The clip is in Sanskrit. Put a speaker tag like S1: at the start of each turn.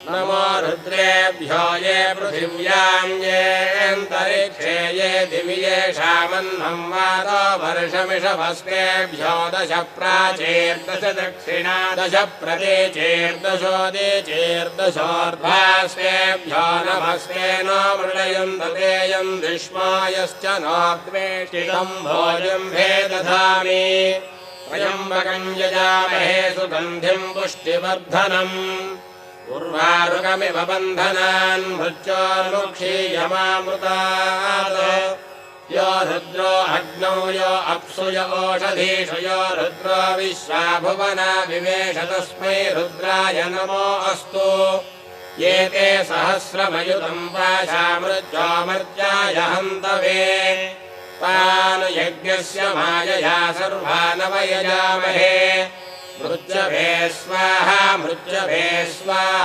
S1: नमो रुद्रेभ्यो ये पृथिव्यां येऽन्तरिक्षे ये दिवि येषामन्नं वातो वर्षमिषभस्तेभ्यो 10 प्राचीर्दश दक्षिणा 10 प्रतीचीर्दशोदीचीर्दशोर्ध्वास्तेभ्यो नमस्ते नो मृडयन्ततेयं विष्मायश्च नो द्वेष्टितं भोजं भेदधामि त्र्यम्बकं यजामहे सुगन्धिं पुष्टिवर्धनम् उर्वारुकमिव बन्धनान् मृत्योर्मुक्षीयमामृतात् यो रुद्रो अग्नौ यो अप्सु य ओषधीषु यो रुद्रो विश्वा भुवना विवेश तस्मै रुद्राय नमो अस्तु ये ते सहस्रमयुतं पाशामृत्योमर्त्याय हन्तवे तान् यज्ञस्य मायया सर्वानवयजामहे मृत्यभे स्वाहा मृत्यभे स्वाहा।